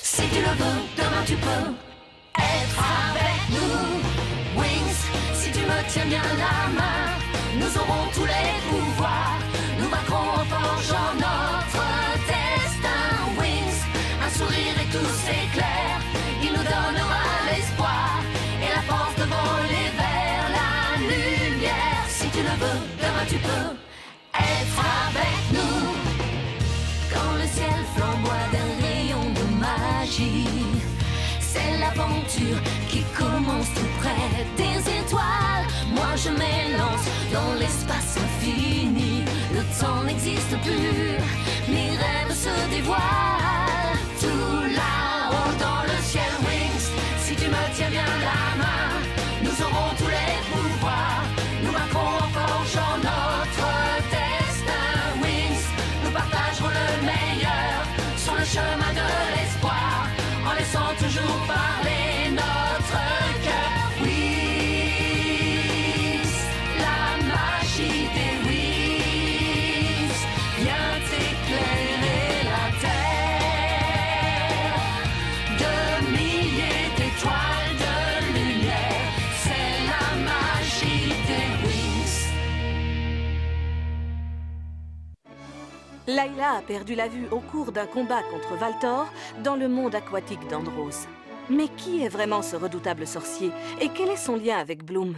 Si tu le veux, demain tu peux être avec nous. Wings, si tu me tiens bien la main, nous aurons tous les pouvoirs. Nous vaincrons en forgeant notre destin. Wings, un sourire et tout s'éclaire. Il nous donnera l'espoir et la force de voler vers la lumière. Si tu le veux, demain tu peux être avec nous. Quand le ciel flamboie d'un rayon de magie, c'est l'aventure qui commence tout près des étoiles. Moi je m'élance dans l'espace infini. Le temps n'existe plus, mes rêves se dévoilent. Tout là-haut dans le ciel, Wings, si tu me tiens bien la main, nous aurons tous les pouvoirs. Nous vaincrons en forgeant notre destin. Wings, nous partagerons le meilleur sur le chemin de l'espoir, en laissant toujours parler notre cœur. Wings, la magie des Wings vient éclairer la terre. De milliers d'étoiles de lumière, c'est la magie des Wings. Layla a perdu la vue au cours d'un combat contre Valtor dans le monde aquatique d'Andros. Mais qui est vraiment ce redoutable sorcier et quel est son lien avec Bloom?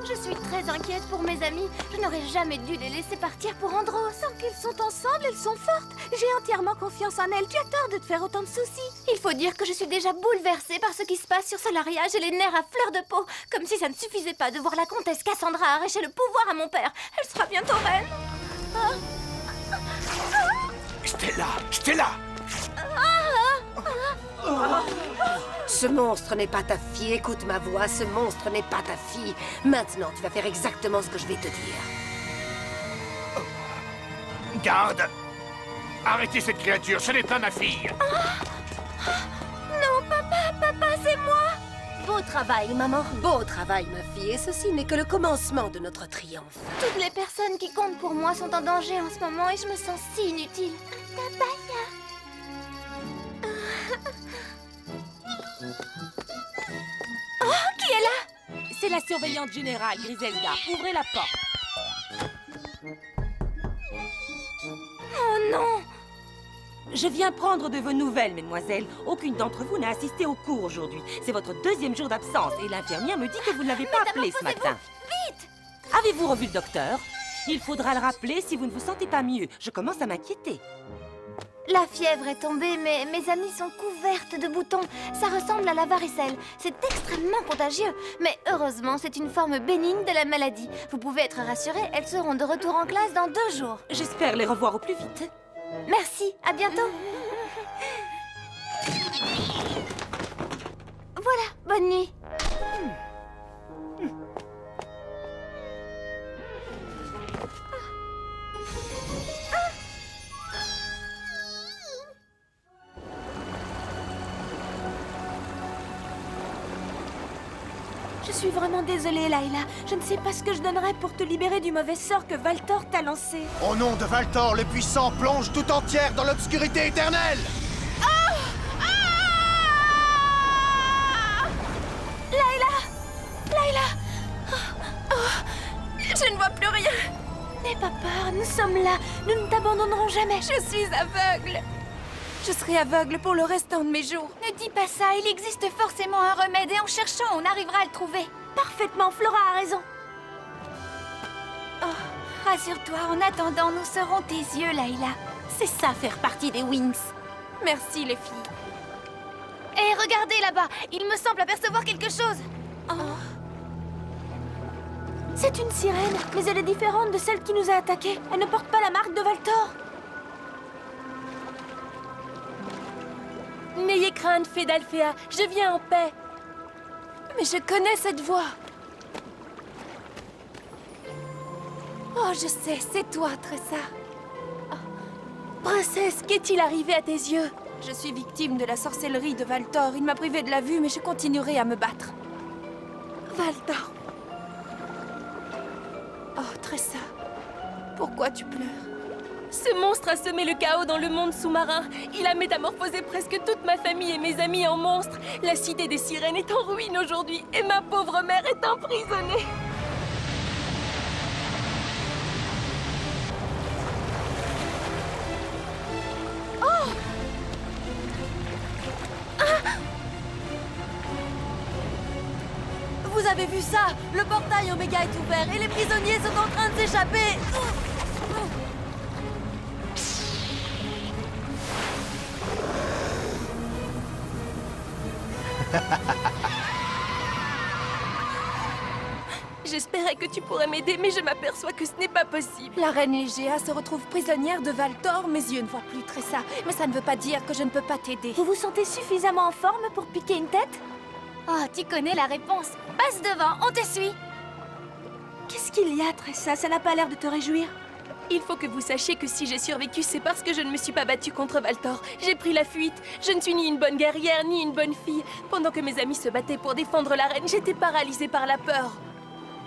Je suis très inquiète pour mes amis. Je n'aurais jamais dû les laisser partir pour Andros. Tant qu'elles sont ensemble, elles sont fortes. J'ai entièrement confiance en elles. Tu as tort de te faire autant de soucis. Il faut dire que je suis déjà bouleversée par ce qui se passe sur Solaria. J'ai les nerfs à fleur de peau. Comme si ça ne suffisait pas de voir la comtesse Cassandra arracher le pouvoir à mon père. Elle sera bientôt reine. Stella! Stella! Ce monstre n'est pas ta fille, écoute ma voix, ce monstre n'est pas ta fille. Maintenant, tu vas faire exactement ce que je vais te dire. Garde! Arrêtez cette créature, ce n'est pas ma fille! Non, papa, c'est moi. Beau travail, maman, beau travail, ma fille. Et ceci n'est que le commencement de notre triomphe. Toutes les personnes qui comptent pour moi sont en danger en ce moment et je me sens si inutile. Oh, qui est là? C'est la surveillante générale, Griselda. Ouvrez la porte. Oh non! Je viens prendre de vos nouvelles, mesdemoiselles. Aucune d'entre vous n'a assisté au cours aujourd'hui. C'est votre deuxième jour d'absence et l'infirmière me dit que vous ne l'avez pas appelé ce matin. Vite! Avez-vous revu le docteur? Il faudra le rappeler si vous ne vous sentez pas mieux. Je commence à m'inquiéter. La fièvre est tombée, mais mes amies sont couvertes de boutons. Ça ressemble à la varicelle. C'est extrêmement contagieux. Mais heureusement, c'est une forme bénigne de la maladie. Vous pouvez être rassurés, elles seront de retour en classe dans 2 jours. J'espère les revoir au plus vite. Merci, à bientôt. Voilà, bonne nuit. Je suis vraiment désolée, Layla. Je ne sais pas ce que je donnerais pour te libérer du mauvais sort que Valtor t'a lancé. Au nom de Valtor, le puissant plonge tout entière dans l'obscurité éternelle! Layla! Je ne vois plus rien. N'aie pas peur, nous sommes là. Nous ne t'abandonnerons jamais. Je suis aveugle. Je serai aveugle pour le restant de mes jours. Ne dis pas ça, il existe forcément un remède et en cherchant, on arrivera à le trouver. Parfaitement, Flora a raison. Oh, rassure-toi, en attendant, nous serons tes yeux, Layla. C'est ça, faire partie des Wings. Merci, les filles. Hé, regardez là-bas, il me semble apercevoir quelque chose. C'est une sirène, mais elle est différente de celle qui nous a attaqués. Elle ne porte pas la marque de Valtor. N'ayez crainte, fée d'Alphéa, je viens en paix. Mais je connais cette voix. Oh, je sais, c'est toi, Tressa. Oh. Princesse, qu'est-il arrivé à tes yeux? Je suis victime de la sorcellerie de Valtor. Il m'a privée de la vue, mais je continuerai à me battre. Valtor. Oh, Tressa. Pourquoi tu pleures? Ce monstre a semé le chaos dans le monde sous-marin. Il a métamorphosé presque toute ma famille et mes amis en monstres. La cité des sirènes est en ruine aujourd'hui et ma pauvre mère est emprisonnée. Oh! Ah! Vous avez vu ça? Le portail Oméga est ouvert et les prisonniers sont en train de s'échapper. J'espérais que tu pourrais m'aider, mais je m'aperçois que ce n'est pas possible. La reine Légéa se retrouve prisonnière de Valtor. Mes yeux ne voient plus Tressa, mais ça ne veut pas dire que je ne peux pas t'aider. Vous vous sentez suffisamment en forme pour piquer une tête? Oh, tu connais la réponse. Passe devant, on te suit. Qu'est-ce qu'il y a, Tressa? Ça n'a pas l'air de te réjouir. Il faut que vous sachiez que si j'ai survécu, c'est parce que je ne me suis pas battue contre Valtor. J'ai pris la fuite. Je ne suis ni une bonne guerrière, ni une bonne fille. Pendant que mes amis se battaient pour défendre la reine, j'étais paralysée par la peur.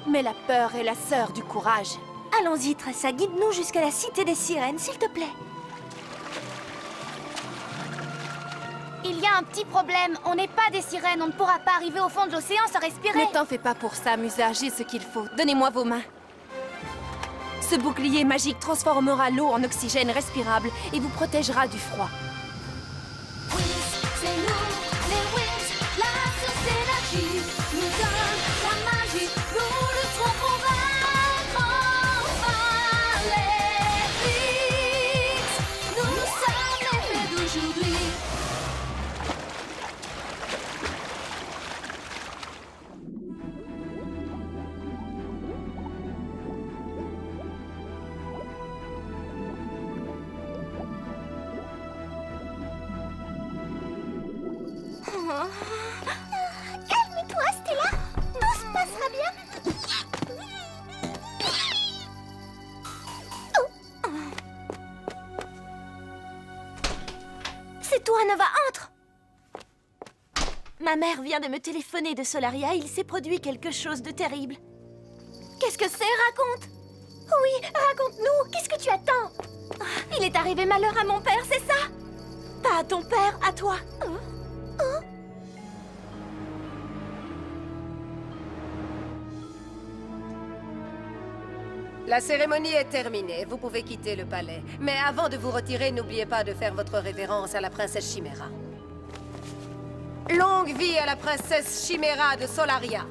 Mais la peur est la sœur du courage. Allons-y, Tressa, guide-nous jusqu'à la cité des sirènes, s'il te plaît. Il y a un petit problème. On n'est pas des sirènes. On ne pourra pas arriver au fond de l'océan sans respirer. Ne t'en fais pas pour ça, Musa. J'ai ce qu'il faut. Donnez-moi vos mains. Ce bouclier magique transformera l'eau en oxygène respirable et vous protégera du froid. C'est nous, les Wings, la source d'énergie nous donne la magie. Nous lutterons pour vaincre enfin les Wings. Nous sommes les fées d'aujourd'hui. Calme-toi, Stella. Tout se passera bien. C'est toi, Nova, entre. Ma mère vient de me téléphoner de Solaria. Il s'est produit quelque chose de terrible. Qu'est-ce que c'est? Raconte. Oui, raconte-nous. Qu'est-ce que tu attends? Il est arrivé malheur à mon père, c'est ça? Pas à ton père, à toi. La cérémonie est terminée, vous pouvez quitter le palais. Mais avant de vous retirer, n'oubliez pas de faire votre révérence à la princesse Chimera. Longue vie à la princesse Chimera de Solaria.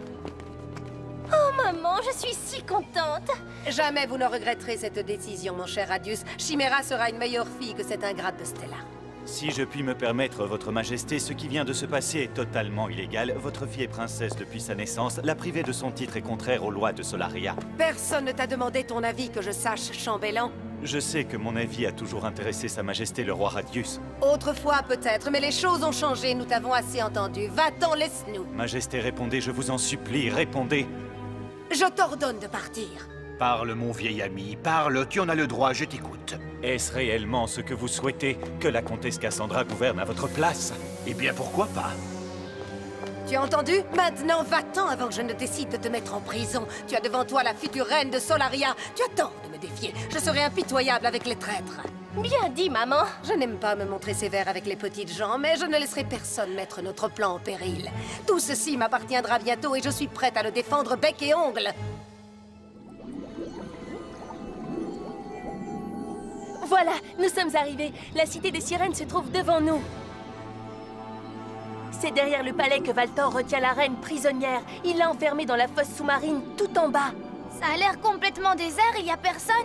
Oh maman, je suis si contente. Jamais vous ne regretterez cette décision, mon cher Radius. Chimera sera une meilleure fille que cette ingrate de Stella. Si je puis me permettre, Votre Majesté, ce qui vient de se passer est totalement illégal. Votre fille est princesse depuis sa naissance. La priver de son titre est contraire aux lois de Solaria. Personne ne t'a demandé ton avis que je sache, chambellan. Je sais que mon avis a toujours intéressé Sa Majesté le roi Radius. Autrefois peut-être, mais les choses ont changé, nous t'avons assez entendu. Va-t'en, laisse-nous. Majesté, répondez, je vous en supplie, répondez. Je t'ordonne de partir. Parle, mon vieil ami, parle, tu en as le droit, je t'écoute. Est-ce réellement ce que vous souhaitez, que la comtesse Cassandra gouverne à votre place? Eh bien, pourquoi pas? Tu as entendu? Maintenant, va-t'en avant que je ne décide de te mettre en prison. Tu as devant toi la future reine de Solaria. Tu as tort de me défier. Je serai impitoyable avec les traîtres. Bien dit, maman. Je n'aime pas me montrer sévère avec les petites gens, mais je ne laisserai personne mettre notre plan en péril. Tout ceci m'appartiendra bientôt et je suis prête à le défendre bec et ongle. Voilà, nous sommes arrivés. La cité des sirènes se trouve devant nous. C'est derrière le palais que Valtor retient la reine prisonnière. Il l'a enfermée dans la fosse sous-marine, tout en bas. Ça a l'air complètement désert, il y a personne.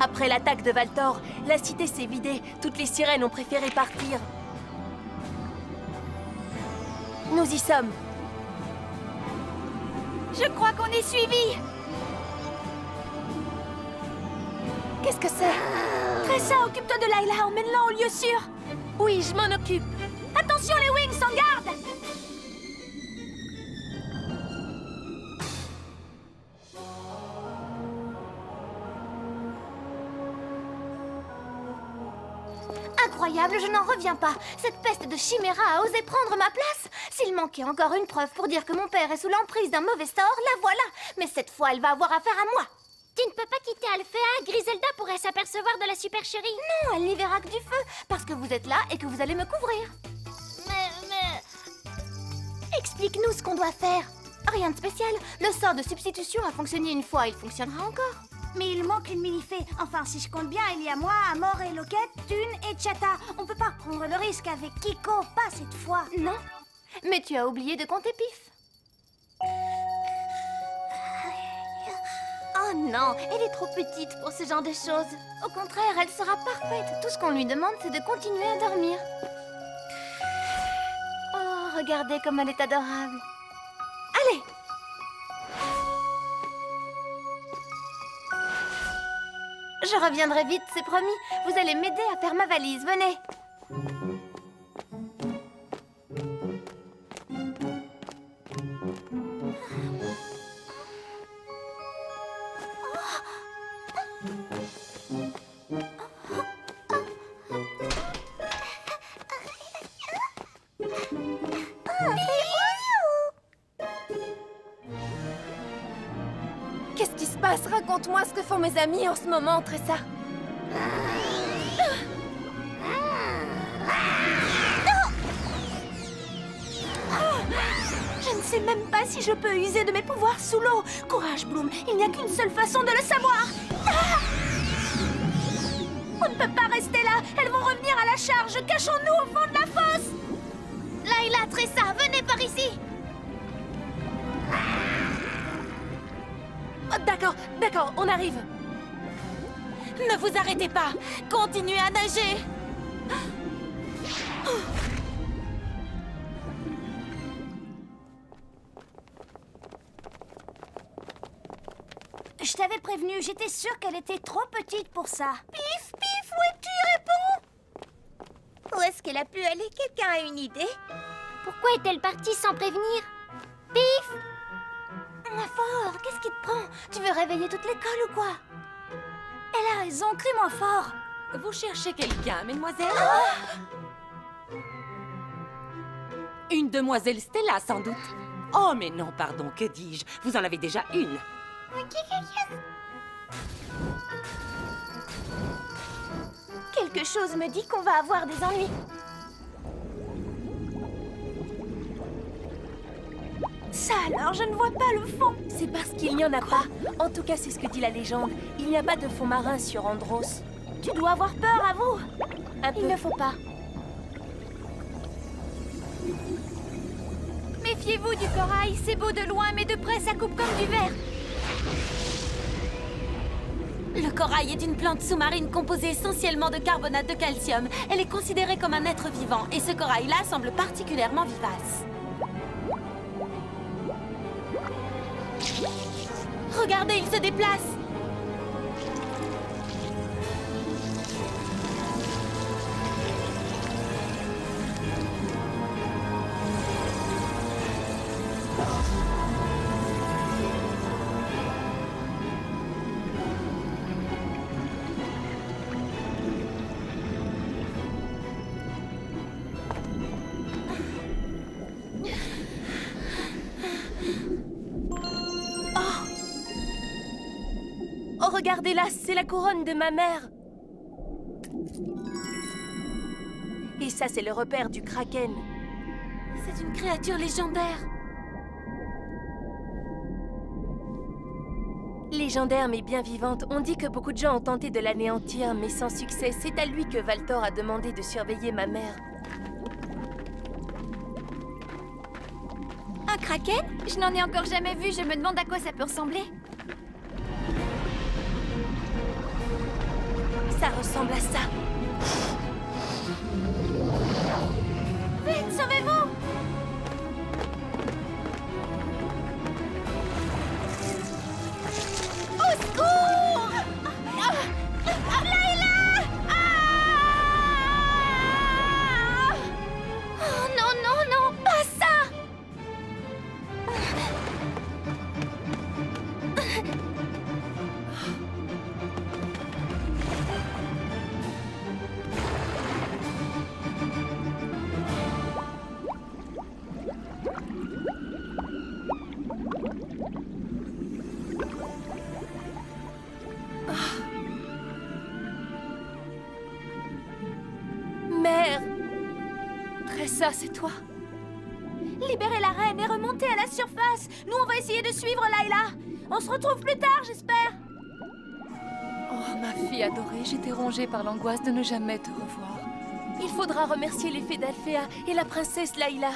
Après l'attaque de Valtor, la cité s'est vidée. Toutes les sirènes ont préféré partir. Nous y sommes. Je crois qu'on est suivis. Qu'est-ce que c'est? Tressa, occupe-toi de Layla, emmène-la au lieu sûr. Oui, je m'en occupe. Attention les Wings, en garde. Incroyable, je n'en reviens pas. Cette peste de chiméra a osé prendre ma place. S'il manquait encore une preuve pour dire que mon père est sous l'emprise d'un mauvais sort, la voilà. Mais cette fois, elle va avoir affaire à moi. Tu ne peux pas quitter Alphéa. Griselda pourrait s'apercevoir de la supercherie. Non, elle n'y verra que du feu, parce que vous êtes là et que vous allez me couvrir. Mais... Explique-nous ce qu'on doit faire. Rien de spécial. Le sort de substitution a fonctionné une fois, il fonctionnera encore. Mais il manque une mini-fée. Enfin, si je compte bien, il y a moi, Amor et Loquette, Thune et Chata. On peut pas prendre le risque avec Kiko, pas cette fois. Non, mais tu as oublié de compter Pif. Oh non, elle est trop petite pour ce genre de choses. Au contraire, elle sera parfaite. Tout ce qu'on lui demande, c'est de continuer à dormir. Oh, regardez comme elle est adorable. Allez! Je reviendrai vite, c'est promis. Vous allez m'aider à faire ma valise, venez. Qu'est-ce qui se passe? Raconte-moi ce que font mes amis en ce moment, Tressa. Je ne sais même pas si je peux user de mes pouvoirs sous l'eau. Courage, Bloom, il n'y a qu'une seule façon de le savoir. On ne peut pas rester là. Elles vont revenir à la charge. Cachons-nous au fond de la fosse. Layla, Tressa, venez par ici. Oh, d'accord, on arrive. Ne vous arrêtez pas. Continuez à nager. Je t'avais prévenu, j'étais sûre qu'elle était trop petite pour ça. Pif, Pif, où es-tu? Réponds! Où est-ce qu'elle a pu aller? Quelqu'un a une idée? Pourquoi est-elle partie sans prévenir? Pif! Fort, qu'est-ce qui te prend? Tu veux réveiller toute l'école ou quoi? Elle a raison, crie-moi fort. Vous cherchez quelqu'un, mesdemoiselles? Une demoiselle Stella, sans doute. Oh, mais non, pardon, que dis-je? Vous en avez déjà une. Quelque chose me dit qu'on va avoir des ennuis. Ça alors, je ne vois pas le fond. C'est parce qu'il n'y en a pas. En tout cas, c'est ce que dit la légende. Il n'y a pas de fond marin sur Andros. Tu dois avoir peur, avoue. Un peu. Il ne faut pas. Méfiez-vous du corail. C'est beau de loin, mais de près, ça coupe comme du verre. Le corail est une plante sous-marine composée essentiellement de carbonate de calcium. Elle est considérée comme un être vivant, et ce corail-là semble particulièrement vivace. Regardez, il se déplace! Oh, regardez là, c'est la couronne de ma mère. Et ça, c'est le repère du Kraken. C'est une créature légendaire. Légendaire mais bien vivante, on dit que beaucoup de gens ont tenté de l'anéantir, mais sans succès. C'est à lui que Valtor a demandé de surveiller ma mère. Un kraken? Je n'en ai encore jamais vu, je me demande à quoi ça peut ressembler. Ça ressemble à ça. Vite, sauvez-vous! Au secours! Layla! Oh non, non, non, pas ça! Mère! Tressa, c'est toi? Libérez la reine et remontez à la surface. Nous, on va essayer de suivre Layla. On se retrouve plus tard, j'espère. Oh, ma fille adorée, j'étais rongée par l'angoisse de ne jamais te revoir. Il faudra remercier les fées d'Alphéa et la princesse Layla.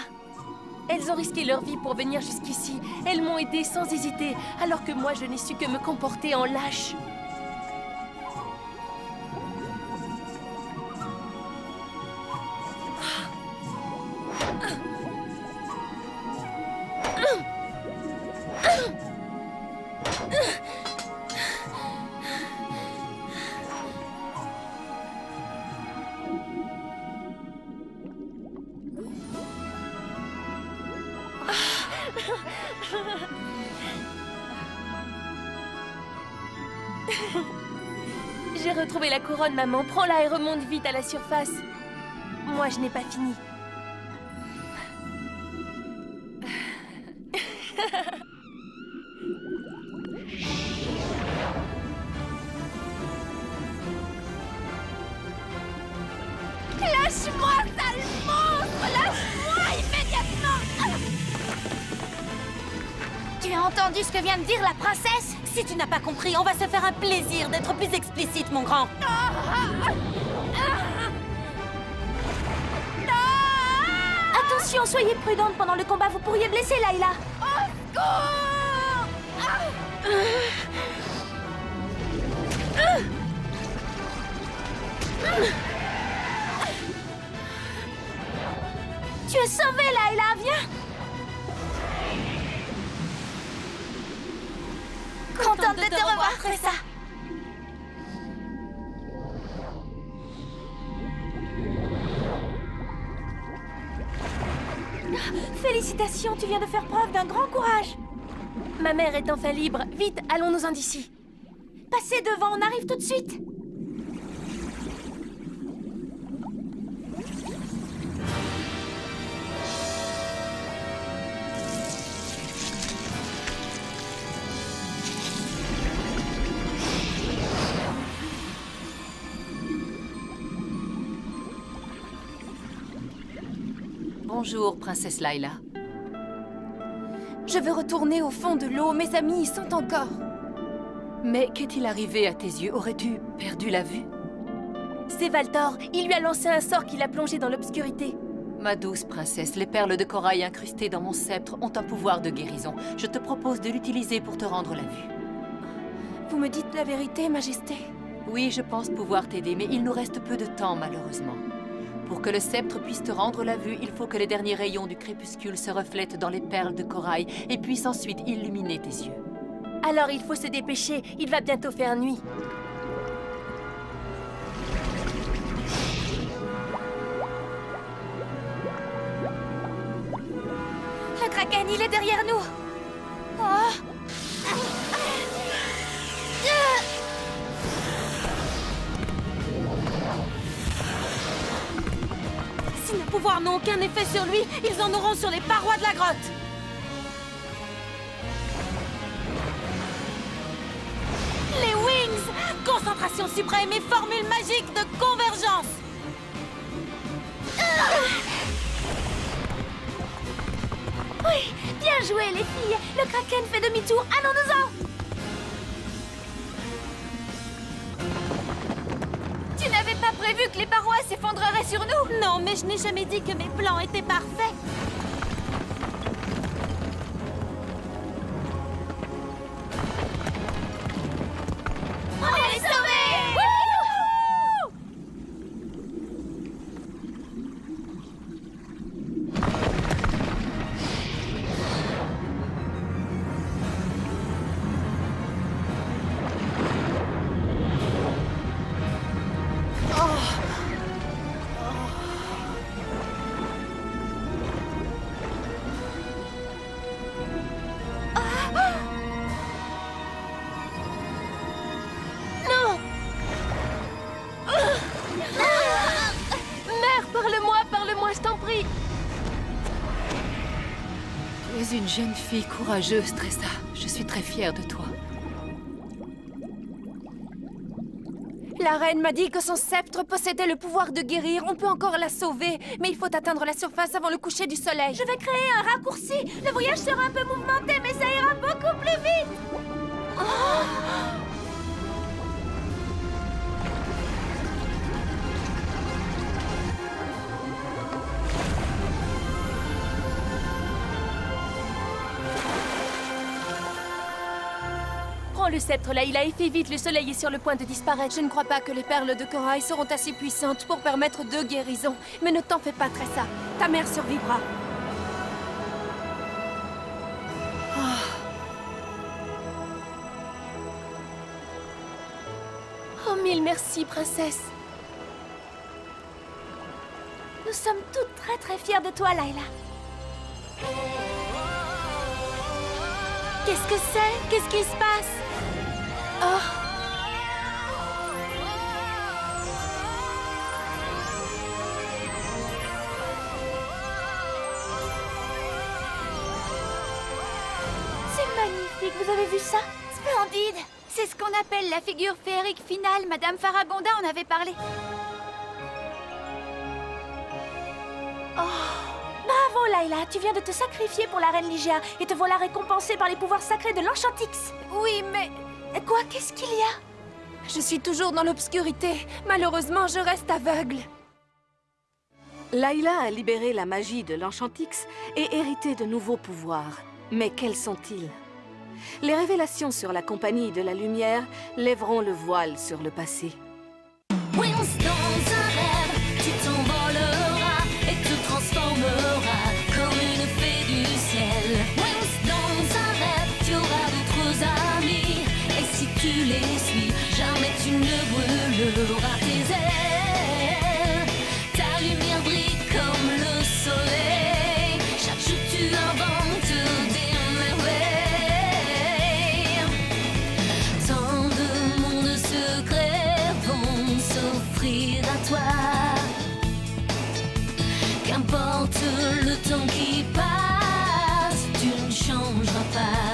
Elles ont risqué leur vie pour venir jusqu'ici. Elles m'ont aidée sans hésiter, alors que moi, je n'ai su que me comporter en lâche. J'ai retrouvé la couronne, maman. Prends-la et remonte vite à la surface. Moi, je n'ai pas fini. Lâche-moi, sale monstre! Lâche-moi immédiatement! Tu as entendu ce que vient de dire la princesse? Si tu n'as pas compris, on va se faire un plaisir d'être plus explicite, mon grand. Attention, soyez prudente pendant le combat, vous pourriez blesser Layla. Tu es sauvée, Layla, viens. Contente de te revoir, Tressa. Félicitations, tu viens de faire preuve d'un grand courage. Ma mère est enfin libre. Vite, allons-nous-en d'ici. Passez devant, on arrive tout de suite. Bonjour, princesse Layla. Je veux retourner au fond de l'eau, mes amis y sont encore. Mais qu'est-il arrivé à tes yeux? Aurais-tu perdu la vue? C'est Valtor. Il lui a lancé un sort qui l'a plongé dans l'obscurité. Ma douce princesse, les perles de corail incrustées dans mon sceptre ont un pouvoir de guérison. Je te propose de l'utiliser pour te rendre la vue. Vous me dites la vérité, Majesté? Oui, je pense pouvoir t'aider, mais il nous reste peu de temps, malheureusement. Pour que le sceptre puisse te rendre la vue, il faut que les derniers rayons du crépuscule se reflètent dans les perles de corail et puissent ensuite illuminer tes yeux. Alors il faut se dépêcher, il va bientôt faire nuit. Le Kraken, il est derrière nous. Oh. Si nos pouvoirs n'ont aucun effet sur lui, ils en auront sur les parois de la grotte. Les Wings! Concentration suprême et formule magique de convergence. Oui, bien joué les filles. Le Kraken fait demi-tour, allons-nous-en. Tu n'avais pas prévu que les parois s'effondreraient sur nous? Non, mais je n'ai jamais dit que mes plans étaient parfaits. On est sauvés! Tu es une jeune fille courageuse, Tressa. Je suis très fière de toi. La reine m'a dit que son sceptre possédait le pouvoir de guérir. On peut encore la sauver, mais il faut atteindre la surface avant le coucher du soleil. Je vais créer un raccourci. Le voyage sera un peu mouvementé, mais ça ira beaucoup plus vite. Prends le sceptre, Layla, et fais vite, le soleil est sur le point de disparaître. Je ne crois pas que les perles de corail seront assez puissantes pour permettre deux guérisons. Mais ne t'en fais pas, Tressa. Ta mère survivra. Oh, mille merci, princesse. Nous sommes toutes très très fières de toi, Layla. Qu'est-ce que c'est? Qu'est-ce qui se passe? Oh! C'est magnifique, vous avez vu ça? Splendide! C'est ce qu'on appelle la figure féerique finale. Madame Faragonda en avait parlé. Bravo, Layla, tu viens de te sacrifier pour la reine Ligia et te voilà récompensée par les pouvoirs sacrés de l'Enchantix. Oui, mais... Quoi? Qu'est-ce qu'il y a? Je suis toujours dans l'obscurité. Malheureusement, je reste aveugle. Layla a libéré la magie de l'Enchantix et hérité de nouveaux pouvoirs. Mais quels sont-ils? Les révélations sur la Compagnie de la Lumière lèveront le voile sur le passé. Wings, dans un rêve, tu t'envoleras et te transformeras comme une fée du ciel. Wings, dans un rêve, tu auras d'autres amis. Et si tu les suis, jamais tu ne brûleras tes ailes. Ta lumière brille comme le soleil. Chaque jour tu inventes des merveilles. Tant de mondes secrets vont s'offrir à toi. Qu'importe le temps qui passe, tu ne changeras pas.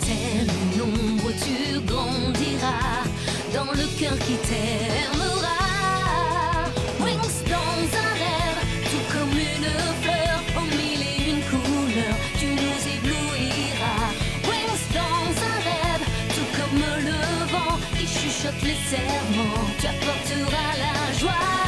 Telle une ombre, tu grandiras dans le cœur qui t'aimera. Wings, dans un rêve, tout comme une fleur, en mille et une couleurs, tu nous éblouiras. Wings, dans un rêve, tout comme le vent qui chuchote les serments, tu apporteras la joie.